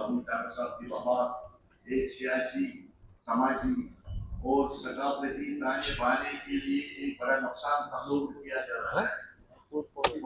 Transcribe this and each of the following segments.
मरहूम काका साहब की वफात एक सियासी, समाजी और सकाफती ताने बाने के लिए एक बड़ा नुकसान महसूस किया जा रहा है। वफात में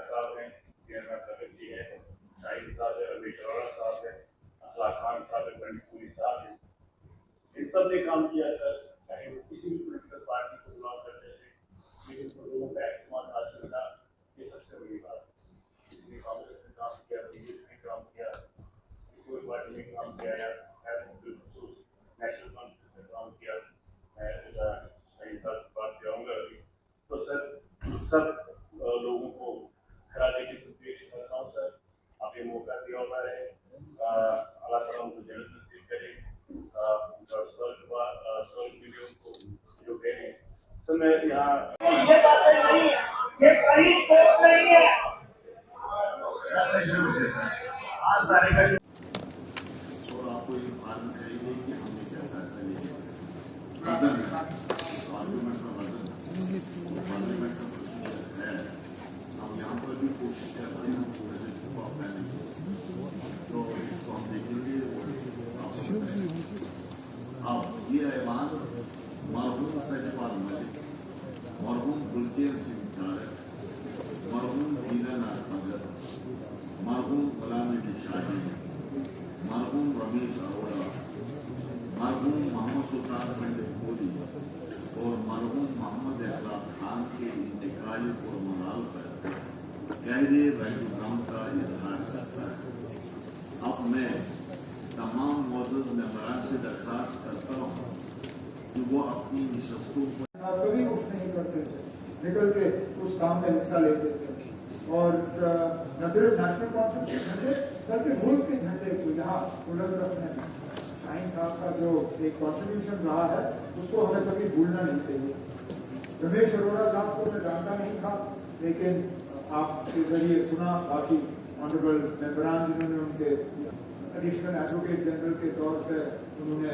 साहब हैं, चेयरमैन कमेटी है, शाहिद साहब है, रमेश अरोड़ा साहब है, अखलाक खान साहब है, पंडित साहब है, इन सब ने काम किया सर। चाहे वो किसी भी पॉलिटिकल पार्टी को बिलोंग करते थे, लेकिन लोगों का एतमाद हासिल था, ये सबसे बड़ी बात। किसी ने कांग्रेस में काम किया, बीजेपी में काम किया, किसी और पार्टी में काम किया, या बिलखुसूस नेशनल कॉन्फ्रेंस में काम किया। मैं शाहिद साहब की बात करूँगा अभी। तो सर सब लोगों को खराजे की पेश करता हूँ सर। आप ये मौका दिया हुआ है, अल्लाह ताला उनको जन्नत नसीब करे, स्वर्ग मिले उनको जो कहें। तो मैं यहाँ ये बातें नहीं है, ये कहीं स्कोप नहीं है। आज तारीख और आपको ये मालूम करेंगे कि हमने क्या फैसला लिया। वजन पार्लियामेंट का वजन, पार्लियामेंट का प्रोसीजर है। हम यहाँ पर भी कोशिश कर रहे हैं पूरे दिन को अपनाने की, तो इसको हम देखेंगे। अब ये ऐवान मरहूम सचपाल मलिक, मरहूम गुलचेर सिंह तारक, मरहूम दीनानाथ भगत, मरहूम गुलाम अली शाही, मरहूम रमेश अरोड़ा, मरहूम मोहम्मद सुल्तान पंडित मोदी और मरहूम मोहम्मद अखलाक खान के इंतकाल को मनाल कर गहरे रहम का इजहार करता है। अब मैं तमाम मौजूद मेंबरान से दरख्वास्त करता हूँ कि वो अपनी नशस्तों पर कभी उठ नहीं करते थे, निकल के उस काम में हिस्सा लेते थे। और न सिर्फ नेशनल कॉन्फ्रेंस के झंडे बल्कि मुल्क के झंडे को यहाँ बुलंद रखने में शाहीन साहब का जो एक कॉन्ट्रीब्यूशन रहा है उसको हमें कभी भूलना नहीं चाहिए। रमेश अरोड़ा साहब को मैं जानता नहीं था, लेकिन आपके जरिए सुना। बाकी ऑनरेबल मेंबरान जिन्होंने उनके एडिशनल एडवोकेट जनरल के तौर पर उन्होंने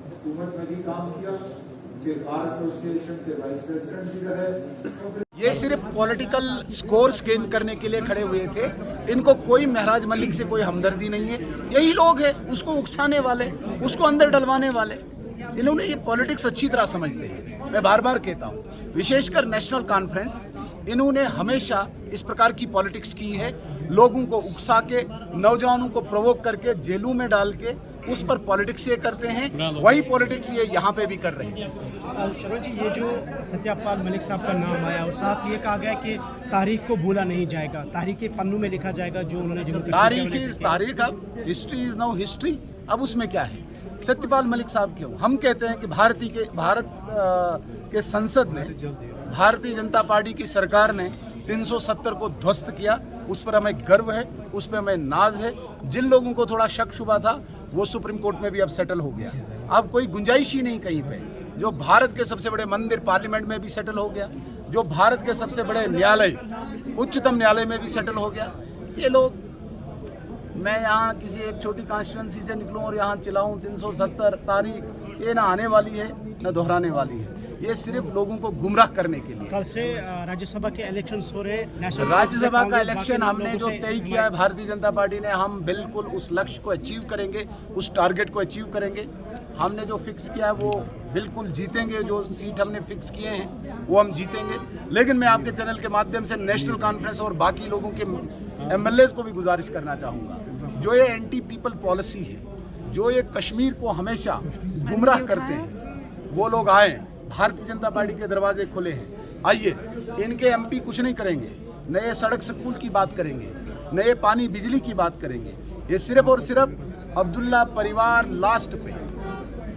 हुकूमत में भी काम किया, उनके बार एसोसिएशन के वाइस प्रेसिडेंट भी रहे। ये सिर्फ पॉलिटिकल स्कोर्स गेन करने के लिए खड़े हुए थे। इनको कोई महराज मलिक से कोई हमदर्दी नहीं है। यही लोग हैं उसको उकसाने वाले, उसको अंदर डलवाने वाले। इन्होंने ये पॉलिटिक्स अच्छी तरह समझते हैं। मैं बार बार कहता हूँ, विशेषकर नेशनल कॉन्फ्रेंस, इन्होंने हमेशा इस प्रकार की पॉलिटिक्स की है। लोगों को उकसा के, नौजवानों को प्रोवोक करके, जेलों में डाल के उस पर पॉलिटिक्स ये करते हैं। वही पॉलिटिक्स ये यहाँ पे भी कर रहे हैं। शर्मा जी, ये जो सत्यपाल मलिक साहब का नाम आया और साथ ये कहा गया कि तारीख को भूला नहीं जाएगा, तारीख के पन्नों में लिखा जाएगा जो उन्होंने तारीख अब हिस्ट्री इज नाउ हिस्ट्री। अब उसमें क्या है, सत्यपाल मलिक साहब क्यों? हम कहते हैं कि भारत के संसद ने, भारतीय जनता पार्टी की सरकार ने 370 को ध्वस्त किया। उस पर हमें गर्व है, उस पर हमें नाज है। जिन लोगों को थोड़ा शक शुबा था वो सुप्रीम कोर्ट में भी अब सेटल हो गया। अब कोई गुंजाइश ही नहीं कहीं पे। जो भारत के सबसे बड़े मंदिर पार्लियामेंट में भी सेटल हो गया, जो भारत के सबसे बड़े न्यायालय उच्चतम न्यायालय में भी सेटल हो गया। ये लोग, मैं यहाँ किसी एक छोटी कॉन्स्टिट्यूंसी से निकलूँ और यहाँ चिल्लाऊँ 370 तारीख, ये ना आने वाली है ना दोहराने वाली है। ये सिर्फ लोगों को गुमराह करने के लिए। कल से राज्यसभा के इलेक्शन हो रहे, राज्यसभा का इलेक्शन हमने जो तय किया है भारतीय जनता पार्टी ने, हम बिल्कुल उस लक्ष्य को अचीव करेंगे, उस टारगेट को अचीव करेंगे। हमने जो फिक्स किया है वो बिल्कुल जीतेंगे। जो सीट हमने फिक्स किए हैं वो हम जीतेंगे। लेकिन मैं आपके चैनल के माध्यम से नेशनल कॉन्फ्रेंस और बाकी लोगों के MLAs को भी गुजारिश करना चाहूँगा, जो ये एंटी पीपल पॉलिसी है, जो ये कश्मीर को हमेशा गुमराह करते हैं, वो लोग आए। भारतीय जनता पार्टी के दरवाजे खुले हैं, आइए। इनके MP कुछ नहीं करेंगे, नए सड़क स्कूल की बात करेंगे, नए पानी बिजली की बात करेंगे। ये सिर्फ और सिर्फ अब्दुल्ला परिवार लास्ट पे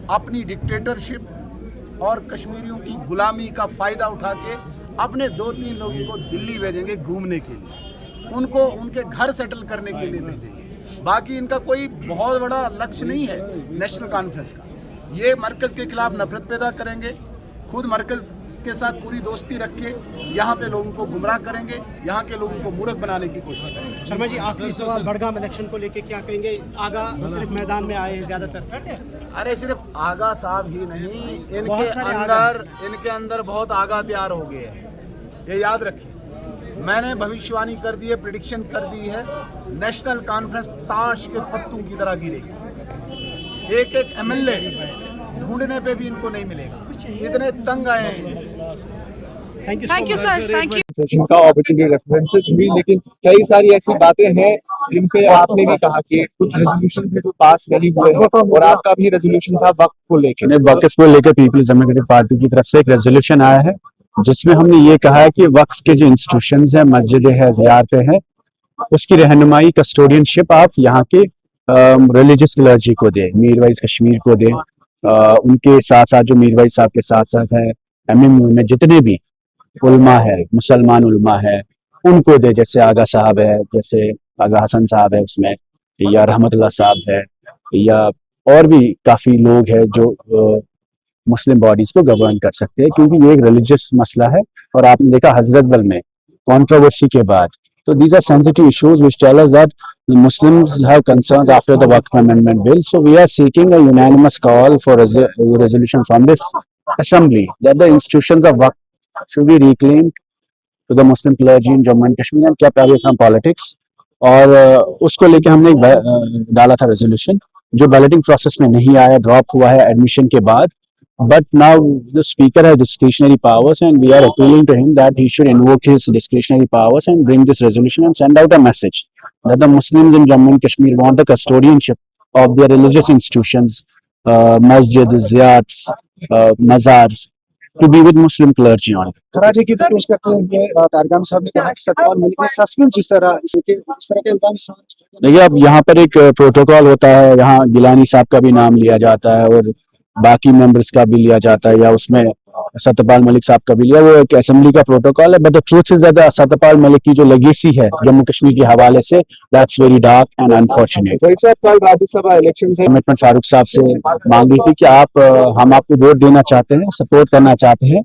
अपनी डिक्टेटरशिप और कश्मीरियों की गुलामी का फ़ायदा उठा के अपने 2-3 लोगों को दिल्ली भेजेंगे घूमने के लिए, उनको उनके घर सेटल करने के लिए भेजेंगे। बाकी इनका कोई बहुत बड़ा लक्ष्य नहीं है नेशनल कॉन्फ्रेंस का। ये मरकज़ के खिलाफ नफरत पैदा करेंगे, खुद मरकज़ के साथ पूरी दोस्ती रख के यहाँ पे लोगों को गुमराह करेंगे, यहाँ के लोगों को मूर्ख बनाने की कोशिश करेंगे। शर्मा जी, आखिरी सवाल, बड़गाम इलेक्शन को लेके क्या कहेंगे? आगा सिर्फ मैदान में आए हैं ज़्यादातर? अरे सिर्फ आगा साहब ही नहीं, इनके अंदर बहुत आगा तैयार हो गए हैं, ये याद रखिए। मैंने भविष्यवाणी कर दी है, प्रिडिक्शन कर दी है, नेशनल कॉन्फ्रेंस ताश के पत्तों की तरह गिरेगी। एक एक एमएलए ढूंढने पे भी इनको नहीं मिलेगा, इतने तंग आए हैं। Thank you Thank you, sir. Thank you. Session का अपॉर्चुनिटी रेफरेंसेस हुई, लेकिन कई सारी ऐसी बातें हैं जिन पे आपने भी कहा कि कुछ रेजोल्यूशन भी तो पास नहीं हुए हैं, और आपका भी रेजोल्यूशन था वक्फ को लेकर। वक्फ को लेकर पीपल्स डेमोक्रेटिक पार्टी की तरफ से एक रेजोल्यूशन आया है जिसमें हमने ये कहा है कि वक्फ के जो इंस्टीट्यूशंस हैं, मस्जिदें हैं, ज़ियारतें हैं, उसकी रहनुमाई कस्टोडियनशिप आप यहाँ के रिलीजियस क्लर्जी को दें, मीर वाइज कश्मीर को दें। उनके साथ साथ जो मीर वाइज साहब के साथ साथ है एमएमयू में जितने भी उल्मा है, मुसलमान उल्मा है, उनको दे, जैसे आगा साहब है, जैसे आगा हसन साहब है उसमें, या रहमतुल्लाह साहब है, या और भी काफ़ी लोग हैं जो मुस्लिम बॉडीज़ को गवर्न कर सकते हैं, क्योंकि ये एक रिलीजियस मसला है। और आपने देखा हजरत बल में कंट्रोवर्सी के बाद, तो these are sensitive issues which tell us that Muslims have concerns after the Waqf Amendment Bill. So we are seeking a unanimous call for a resolution from this assembly that the institutions of Waqf should be reclaimed to the Muslim clergy in Jammu and Kashmir and kept away from politics. और उसको लेके हमने एक डाला था resolution, जो balloting process में नहीं आया, ड्रॉप हुआ है एडमिशन के बाद। But now the speaker has discretionary powers and we are appealing to him that he should invoke his discretionary powers and bring this resolution and send out a message that the Muslims in Jammu and Kashmir want the custodianship of their religious institutions, masjid, ziyarats, mazars, to be with Muslim clergy on it. खराजे की पेश करते हुए तारगाम साहब ने कहा कि सतपाल मलिक ने सचमुच इस तरह के इल्जाम। देखिए, अब यहाँ पर एक प्रोटोकॉल होता है, यहाँ गिलानी साहब का भी नाम लिया जाता है और बाकी मेंबर्स का भी लिया जाता है, या उसमें सत्यपाल मलिक साहब का भी लिया, वो एक असेंबली का प्रोटोकॉल है। But the truth is that Satyapal Malik की जो लेगेसी है जम्मू कश्मीर के हवाले से, that's very dark and unfortunate. Rajya Sabha election से कमिटमेंट फारूक साहब से मांगी थी कि आप हम आपको वोट देना चाहते हैं, सपोर्ट करना चाहते हैं,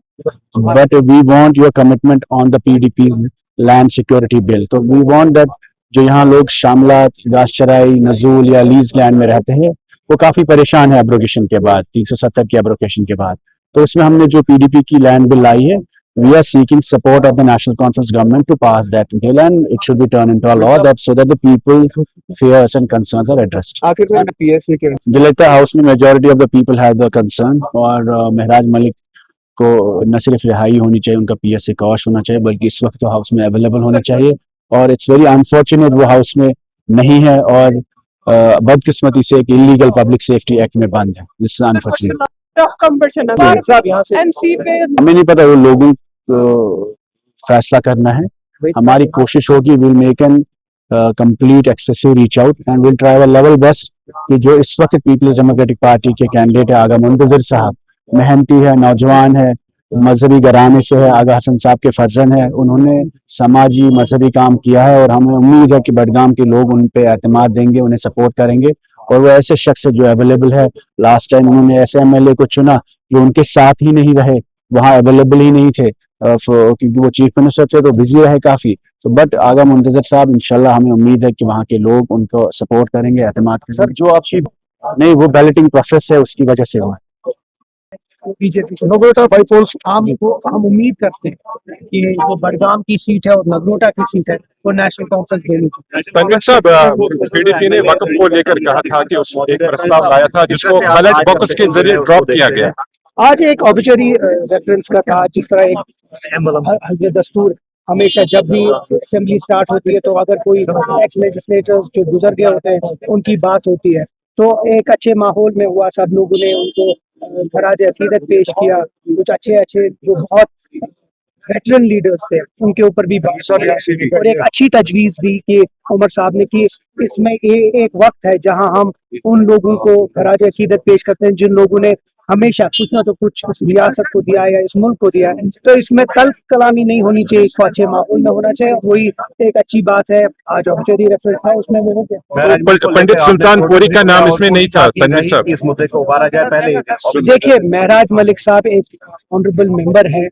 but we want your commitment on the PDP land security bill. तो वी वांट दैट जो यहाँ लोग शामलात, गाशचराई, नजूल या लीज लैंड में रहते हैं, वो काफी परेशान है एब्रोगेशन के बाद, 370 की एब्रोगेशन के बाद। तो उसमें हमने जो पीडीपी की लैंड बिल लाई है, we are seeking support of the National Conference government to pass that bill and it should be turn into a law that so that the people fears and concerns are addressed. आखिर PSC के मुझे लगता है house में majority of the people have the concern, और महराज मलिक को न सिर्फ रिहाई होनी चाहिए, उनका पीएससी कॉश होना चाहिए, बल्कि इस वक्त तो हाउस में अवेलेबल होना चाहिए। और इट्स वेरी अनफॉर्चुनेट वो हाउस में नहीं है, और बदकिस्मती से एक इलीगल पब्लिक सेफ्टी एक्ट में बंद है। This is unfortunate. हमें नहीं पता, वो लोगों को फैसला करना है। हमारी कोशिश होगी, will make an complete excessive reach out and will try our level best कि जो इस वक्त पीपल्स डेमोक्रेटिक पार्टी के कैंडिडेट है आगा मुंतजर साहब, मेहनती है, नौजवान है, मजहबी घराने से है, आगा हसन साहब के फर्जन है, उन्होंने समाजी मजहबी काम किया है, और हमें उम्मीद है कि बडगाम के लोग उन पे एतमाद देंगे, उन्हें सपोर्ट करेंगे। और वो ऐसे शख्स जो अवेलेबल है, लास्ट टाइम उन्होंने ऐसे एमएलए को चुना जो उनके साथ ही नहीं रहे, वहाँ अवेलेबल ही नहीं थे, क्योंकि वो चीफ मिनिस्टर थे तो बिजी रहे काफी। तो बट आगा मुंतजर साहब, इंशाल्लाह हमें उम्मीद है कि वहाँ के लोग उनको सपोर्ट करेंगे, एतमाद के साथ। जो आपकी नहीं, वो बैलेटिंग प्रोसेस है, उसकी वजह से हुआ। बीजेपी नगरोटा बाईपोल्स हम उम्मीद करते हैं कि वो बडगाम की सीट है और नगरोटा की सीट है वो नेशनल कॉन्फ्रेंस देनी। तनवीर साहब, पीडीपी ने वक्फ को लेकर कहा था कि उस एक प्रस्ताव लाया था जिसको बैलेट बॉक्स के जरिए ड्रॉप किया गया। आज एक ऑब्जेक्टरी रेफरेंस का था, जिस तरह एक हज़रत दस्तूर हमेशा जब भी असेंबली स्टार्ट होती है तो अगर कोई एक्स लेजिस्लेटर्स जो गुजर गए होते हैं उनकी बात होती है, तो एक अच्छे माहौल में हुआ, सब लोगों ने उनको खराज अकीदत पेश किया, कुछ अच्छे जो बहुत वेटरन लीडर्स थे उनके ऊपर भी बात की, और एक अच्छी तजवीज दी कि उमर साहब ने कि इसमें एक वक्त है जहां हम उन लोगों को खराज अकीदत पेश करते हैं जिन लोगों ने हमेशा कुछ ना तो कुछ इस रियासत को दिया है या इस मुल्क को दिया है। तो इसमें तल्ख कलामी नहीं होनी चाहिए, इसको अच्छे माहौल में होना चाहिए। वही एक अच्छी बात है। आज ऑब्जेक्टरी रेफरेंस था, उसमें वो पंडित सुल्तानपुरी का नाम इसमें नहीं था। तनवीर साहब, इस मुद्दे को उबारा जाए पहले। देखिए, महराज मलिक साहब एक ऑनरेबल मेंबर हैं,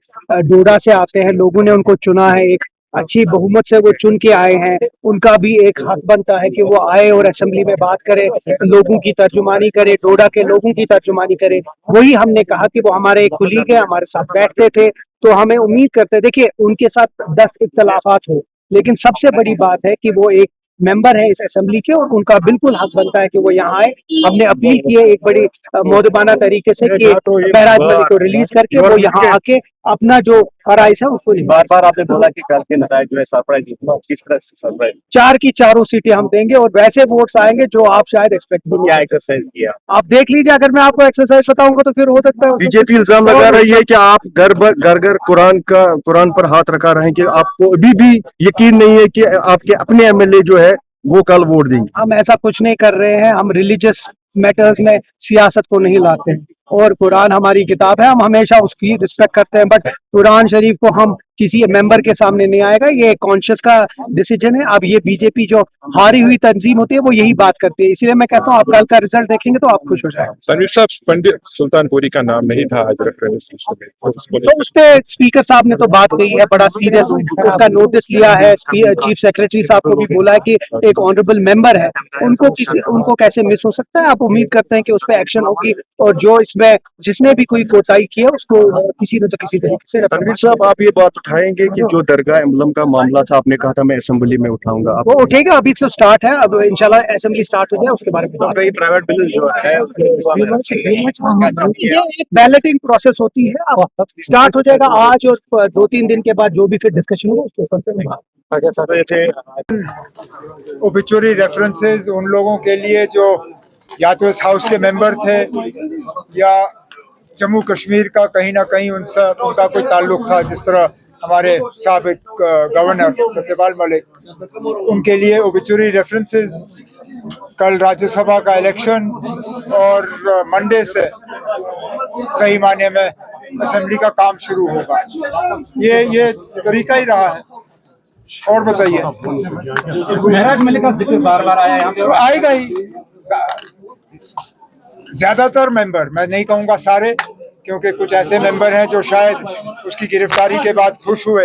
डोडा से आते हैं, लोगों ने उनको चुना है, एक अच्छी बहुमत से वो चुन के आए हैं, उनका भी एक हक बनता है कि वो आए और असेंबली में बात करे, लोगों की तर्जुमानी करे, डोडा के लोगों की तर्जुमानी करे। वही हमने कहा कि वो हमारे एक कुलीग है, हमारे साथ बैठते थे, तो हमें उम्मीद करते हैं, देखिए उनके साथ 10 इख्तलाफात हो, लेकिन सबसे बड़ी बात है कि वो एक मेंबर है इस असेंबली के और उनका बिल्कुल हक बनता है कि वो यहाँ आए। हमने अपील की है एक बड़ी मौदबाना तरीके से कि बहराज मलिक को रिलीज करके वो यहाँ आके अपना जो फराइज है उसको बार बार आपने बोला कि कल के नतीजे जो है सरप्राइज, किस तरह से सरप्राइज? 4 की 4 सीटें हम देंगे और वैसे वोट्स आएंगे जो आप शायद एक्सपेक्ट भी नहीं क्या करते। एक्सरसाइज किया? आप देख लीजिए, अगर मैं आपको एक्सरसाइज बताऊंगा तो फिर हो सकता है बीजेपी इल्जाम लगा रही है कि आप घर कुरान पर हाथ रखा रहे हैं कि आपको अभी भी यकीन नहीं है कि आपके अपने एमएलए जो है वो कल वोट देंगे। हम ऐसा कुछ नहीं कर रहे हैं, हम रिलीजियस मैटर्स में सियासत को नहीं लाते हैं और कुरान हमारी किताब है, हम हमेशा उसकी रिस्पेक्ट करते हैं, बट कुरान शरीफ को हम किसी मेंबर के सामने नहीं आएगा, ये कॉन्शियस का डिसीजन है। अब ये बीजेपी जो हारी हुई तंजीम होती है वो यही बात करती है, इसलिए मैं कहता हूँ आप कल का रिजल्ट देखेंगे तो आप खुश हो जाएंगे। तनवीर साहब, पंडित सुल्तानपुरी का नाम नहीं था आज रेफरेंस लिस्ट में, तो उस पे स्पीकर साहब ने तो बात कही है, बड़ा सीरियस उसका नोटिस लिया है, चीफ सेक्रेटरी साहब को भी बोला है कि एक ऑनरेबल मेंबर है, उनको कैसे मिस हो सकता है। आप उम्मीद करते हैं कि उस पर एक्शन होगी और जो इसमें जिसने भी कोई कोताही की है उसको किसी न तो किसी तरीके से तनवीर साहब, आप ये बात उठाएंगे कि जो दरगाह एम्बलम का मामला था, आपने कहा था मैं असेंबली में उठाऊंगा, आप वो उठेगा, अभी से स्टार्ट है, अब इंशाल्लाह असेंबली स्टार्ट हो जाए उसके बारे में कई प्राइवेट बिल जो है ये एक बैलेटिंग प्रोसेस होती है, अब स्टार्ट हो जाएगा आज और 2-3 दिन के बाद जो भी फिर डिस्कशन होगा उसके ऊपर फिर ओबिचुरी रेफरेंसेस उन लोगों के लिए जो या तो इस हाउस के मेंबर थे या जम्मू कश्मीर का कहीं ना कहीं उनका कोई ताल्लुक था, जिस तरह हमारे साबिक गवर्नर सत्यपाल मलिक, उनके लिए ओबिचुरी रेफरेंसेस। कल राज्यसभा का इलेक्शन और मंडे से सही मायने में असेंबली का काम शुरू होगा, ये तरीका ही रहा है। और बताइए, बहराज मलिक का जिक्र बार बार आया यहाँ पे, तो आएगा ही। ज्यादातर मेंबर, मैं नहीं कहूंगा सारे, क्योंकि कुछ ऐसे मेंबर हैं जो शायद उसकी गिरफ्तारी के बाद खुश हुए,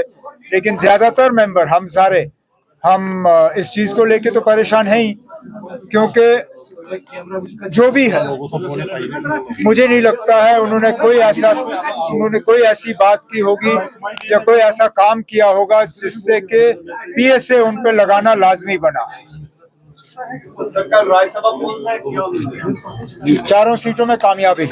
लेकिन ज्यादातर मेंबर, हम सारे, हम इस चीज को लेके तो परेशान हैं ही, क्योंकि जो भी है मुझे नहीं लगता है उन्होंने कोई ऐसी बात की होगी या कोई ऐसा काम किया होगा जिससे कि पीएसए उन पे लगाना लाजमी बना। कल राज्यसभा 4 सीटों में कामयाबी।